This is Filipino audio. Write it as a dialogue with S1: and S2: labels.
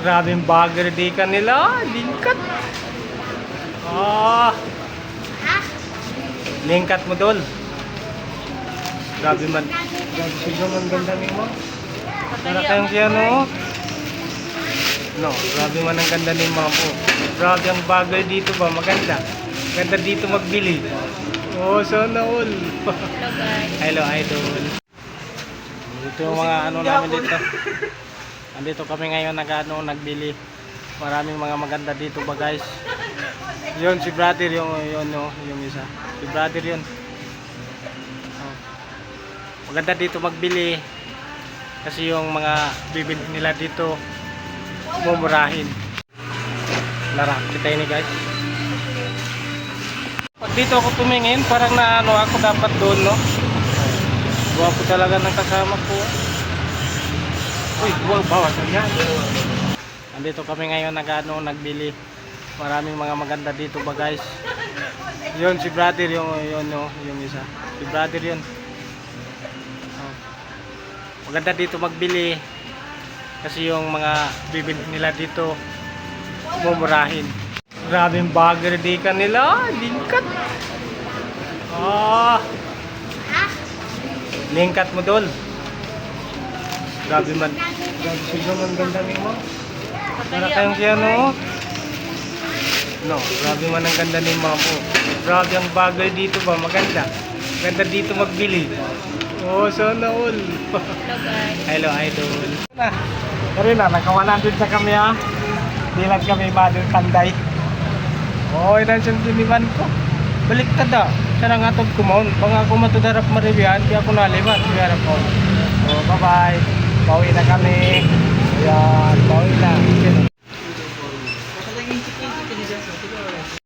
S1: Grabing bagger di kanila. Lingkat. Ah, lingkat mo dol. Grabe man. Grabe siya man ganda ni mo. Para kayong siya no. No, grabe man ang ganda ni mo po. Grabe ang bagger dito ba, maganda. Ganda dito magbili. Oh, sana all. Hello idol. Ito yung mga ano namin dito. Andito kami ngayon nagbili. Maraming mga maganda dito ba guys. Yun si brother yung isa. Si brother yun. Oh. Maganda dito magbili. Kasi yung mga bibili nila dito mumurahin. Lara kita ini guys. Pag dito ako tumingin, parang naano ako dapat doon no. Gwapo talaga ng kasama ko. Uy, bawasan yan. Andito kami ngayon nagbili. Maraming mga maganda dito ba guys. Yun si brother yung isa. Si brother yun. Oh. Maganda dito magbili. Kasi yung mga bibili nila dito mumurahin. Grabing bagger di kanila. Lingkat. Ah, lingkat mo dol. Grabe man. Grabe siya man ganda ni mo. Para kayong siya no. No, grabe man ang ganda ni mo po. Grabe ang bagger dito ba, maganda. Ganda dito magbili. Oh, sana all. Hello idol. Pero na, naka-100 sa kami ha. Di lang kami mother panday. Oh, ilan siyang tiniman ko. Baliktad ah. Sarang atog kumon. Pang ako matudarap maribihan, di ako nalibat. Biharap ko. So, bye-bye. Pauwi na kami. Ayan, pauwi na.